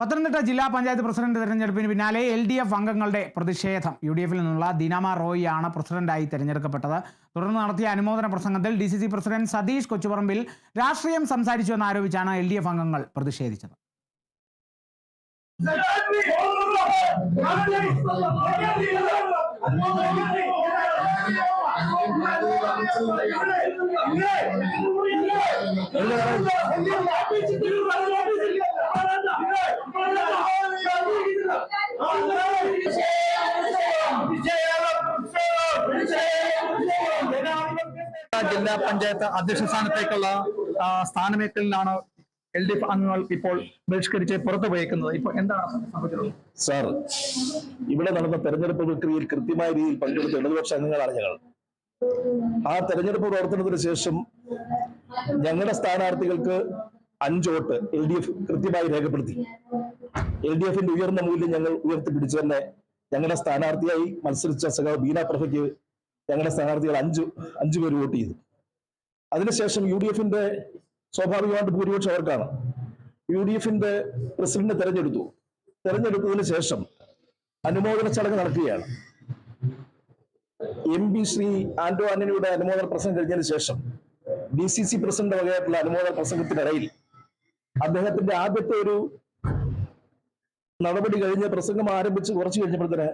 പത്തനംതിട്ട ജില്ലാ പഞ്ചായത്ത് പ്രസിഡന്റ് തെരഞ്ഞെടുപ്പിന് പിന്നാലെ LDF അംഗങ്ങളുടെ പ്രതിഷേധം. UDFിൽ നിന്നുള്ള ദീനാമ റോയിയാണ് പ്രസിഡന്റായി തെരഞ്ഞെടുക്കപ്പെട്ടത്. തുടർന്ന് നടത്തിയ അനുമോദന പ്രസംഗത്തിൽ DCC പ്രസിഡന്റ് സതീഷ് കൊച്ചുപറമ്പിൽ രാഷ്ട്രീയം സംസാരിച്ചുവെന്ന് ആരോപിച്ചാണ് LDF അംഗങ്ങൾ പ്രതിഷേധിച്ചത്. ജില്ലാ പഞ്ചായത്ത് അധ്യക്ഷ സ്ഥാനത്തേക്കുള്ള സ്ഥാനമേക്കലിലാണ് LDF അംഗങ്ങൾ ഇപ്പോൾ ബഹിഷ്കരിച്ച് പുറത്തു പോയേക്കുന്നത്. ഇപ്പോൾ എന്താണ് സംഭവിച്ചത്? സാർ, ഇവിടെ നടന്ന തെരഞ്ഞെടുപ്പ് പ്രക്രിയയിൽ കൃത്യമായ രീതിയിൽ പങ്കെടുത്ത ഇടതുപക്ഷ അംഗങ്ങളാണ് ഞങ്ങൾ. ആ തെരഞ്ഞെടുപ്പ് പ്രവർത്തനത്തിന് ശേഷം ഞങ്ങളുടെ സ്ഥാനാർത്ഥികൾക്ക് 5 വോട്ട് LDF കൃത്യമായി രേഖപ്പെടുത്തി. LDFന്റെ ഉയർന്ന മൂല്യം ഞങ്ങൾ ഉയർത്തിപ്പിടിച്ചു തന്നെ ഞങ്ങളുടെ സ്ഥാനാർത്ഥിയായി മത്സരിച്ച സഖാവ് ബീന പ്രഭയ്ക്ക് ഞങ്ങളുടെ സ്ഥാനാർത്ഥികൾ 5 പേര് വോട്ട് ചെയ്തു. അതിനുശേഷം UDFന്റെ സ്വാഭാവികമായിട്ട് ഭൂരിപക്ഷം അവർക്കാണ്. UDFന്റെ പ്രസിഡന്റ് തെരഞ്ഞെടുത്തതിന് ശേഷം അനുമോദന ചടങ്ങ് നടക്കുകയാണ്. MP ശ്രീ ആന്റോ ആന്റണിയുടെ അനുമോദന പ്രസംഗം കഴിഞ്ഞതിന് ശേഷം DCC പ്രസിഡന്റ് വകയായിട്ടുള്ള അനുമോദന പ്രസംഗത്തിനിടയിൽ അദ്ദേഹത്തിന്റെ ആദ്യത്തെ ഒരു നടപടി കഴിഞ്ഞ് പ്രസംഗം ആരംഭിച്ച് കുറച്ചു കഴിഞ്ഞപ്പോഴത്തേന്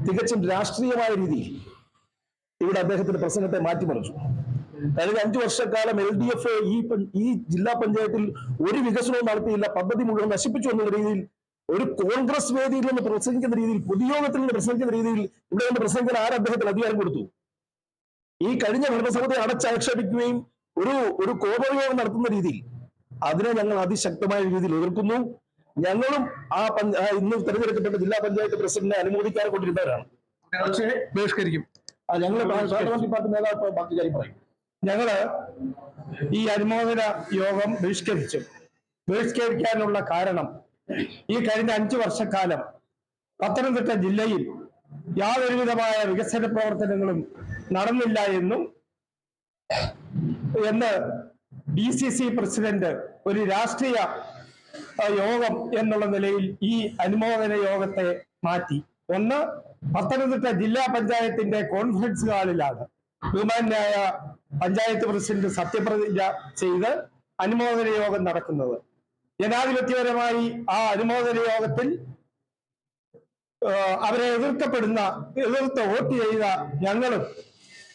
തികച്ചും രാഷ്ട്രീയമായ രീതിയിൽ ഇവിടെ അദ്ദേഹത്തിന്റെ പ്രസംഗത്തെ മാറ്റിമറിച്ചു. കഴിഞ്ഞ 5 വർഷക്കാലം LDF ഈ ജില്ലാ പഞ്ചായത്തിൽ ഒരു വികസനവും നടത്തിയില്ല, പദ്ധതി മുഴുവൻ നശിപ്പിച്ചു എന്നുള്ള രീതിയിൽ ഒരു കോൺഗ്രസ് വേദിയിൽ നിന്ന് പ്രസംഗിക്കുന്ന രീതിയിൽ, പൊതുയോഗത്തിൽ നിന്ന് പ്രസംഗിക്കുന്ന രീതിയിൽ ഇവിടെ നിന്ന് പ്രസംഗിക്കാൻ അദ്ദേഹത്തിന് അധികാരം കൊടുത്തു? ഈ കഴിഞ്ഞ ഭരണസമിതിയെ അടച്ചാക്ഷേപിക്കുകയും ഒരു കോപയോഗം നടത്തുന്ന രീതിയിൽ അതിനെ ഞങ്ങൾ അതിശക്തമായ രീതിയിൽ എതിർക്കുന്നു. ഞങ്ങളും ഇന്ന് തെരഞ്ഞെടുക്കപ്പെട്ട ജില്ലാ പഞ്ചായത്ത് പ്രസിഡന്റിനെ അനുമോദിക്കാതെ കൊണ്ടിരുന്നവരാണ്. പക്ഷേ ബഹിഷ്കരിക്കും. ഞങ്ങള് പാർട്ടി നേതാവ് ബാക്കി കാര്യം പറയും. ഞങ്ങള് ഈ അനുമോദന യോഗം ബഹിഷ്കരിക്കാനുള്ള കാരണം, ഈ കഴിഞ്ഞ 5 വർഷക്കാലം പത്തനംതിട്ട ജില്ലയിൽ യാതൊരുവിധമായ വികസന പ്രവർത്തനങ്ങളും നടന്നില്ല എന്ന് DCC പ്രസിഡന്റ് ഒരു രാഷ്ട്രീയ യോഗം എന്നുള്ള നിലയിൽ ഈ അനുമോദന യോഗത്തെ മാറ്റി. ഒന്ന്, പത്തനംതിട്ട ജില്ലാ പഞ്ചായത്തിന്റെ കോൺഫറൻസ് ഹാളിലാണ് ബഹുമാന്യായ പഞ്ചായത്ത് പ്രസിഡന്റ് സത്യപ്രതിജ്ഞ ചെയ്ത് അനുമോദന യോഗം നടക്കുന്നത്. ജനാധിപത്യപരമായി ആ അനുമോദന യോഗത്തിൽ അവരെ എതിർത്ത് വോട്ട് ചെയ്ത ഞങ്ങളും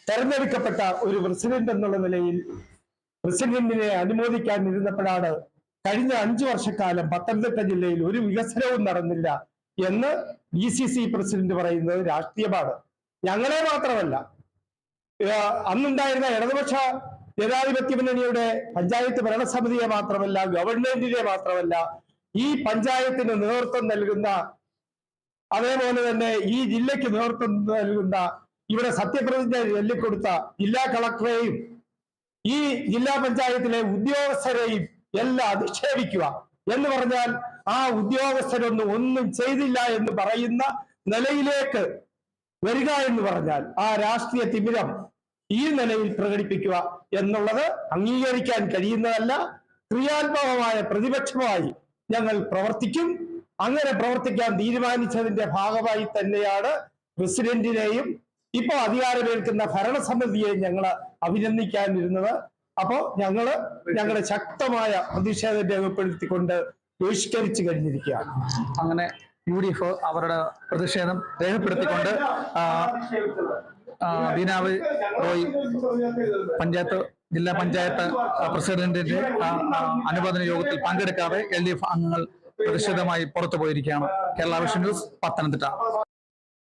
തെരഞ്ഞെടുക്കപ്പെട്ട ഒരു പ്രസിഡന്റ് എന്നുള്ള നിലയിൽ പ്രസിഡന്റിനെ അനുമോദിക്കാൻ ഇരുന്നപ്പോഴാണ് കഴിഞ്ഞ 5 വർഷക്കാലം പത്തനംതിട്ട ജില്ലയിൽ ഒരു വികസനവും നടന്നില്ല എന്ന് DCC പ്രസിഡന്റ് പറയുന്നത് രാഷ്ട്രീയമാണ്. ഞങ്ങളെ മാത്രമല്ല, അന്നുണ്ടായിരുന്ന ഇടതുപക്ഷ ജനാധിപത്യ മുന്നണിയുടെ പഞ്ചായത്ത് ഭരണസമിതിയെ മാത്രമല്ല, ഗവൺമെന്റിനെ മാത്രമല്ല, ഈ പഞ്ചായത്തിന് നേതൃത്വം നൽകുന്ന, അതേപോലെ തന്നെ ഈ ജില്ലയ്ക്ക് നേതൃത്വം നൽകുന്ന, ഇവിടെ സത്യപ്രതിജ്ഞ ചൊല്ലിക്കൊടുത്ത ജില്ലാ കളക്ടറെയും ഈ ജില്ലാ പഞ്ചായത്തിലെ ഉദ്യോഗസ്ഥരെയും എല്ലാം അധിക്ഷേപിക്കുക എന്ന് പറഞ്ഞാൽ ആ ഒന്നും ചെയ്തില്ല എന്ന് പറയുന്ന നിലയിലേക്ക് വരിക എന്ന് പറഞ്ഞാൽ ആ രാഷ്ട്രീയ തിമിരം ഈ നിലയിൽ പ്രകടിപ്പിക്കുക എന്നുള്ളത് അംഗീകരിക്കാൻ കഴിയുന്നതല്ല. ക്രിയാത്മകമായ പ്രതിപക്ഷമായി ഞങ്ങൾ പ്രവർത്തിക്കും. അങ്ങനെ പ്രവർത്തിക്കാൻ തീരുമാനിച്ചതിന്റെ ഭാഗമായി തന്നെയാണ് പ്രസിഡന്റിനെയും ഇപ്പൊ അധികാരമേൽക്കുന്ന ഭരണസമിതിയെയും ഞങ്ങൾ അഭിനന്ദിക്കാനിരുന്നത്. അപ്പോ ഞങ്ങളുടെ ശക്തമായ പ്രതിഷേധം രേഖപ്പെടുത്തിക്കൊണ്ട് ബഹിഷ്കരിച്ചു കഴിഞ്ഞിരിക്കുകയാണ്. അങ്ങനെ UDF അവരുടെ പ്രതിഷേധം രേഖപ്പെടുത്തിക്കൊണ്ട് ദീനാവ് റോയ് ജില്ലാ പഞ്ചായത്ത് പ്രസിഡന്റിന്റെ അനുമോദന യോഗത്തിൽ പങ്കെടുക്കാതെ LDF അംഗങ്ങൾ പ്രതിഷേധമായി പുറത്തു പോയിരിക്കുകയാണ്. Kerala vision news, Pathanamthitta.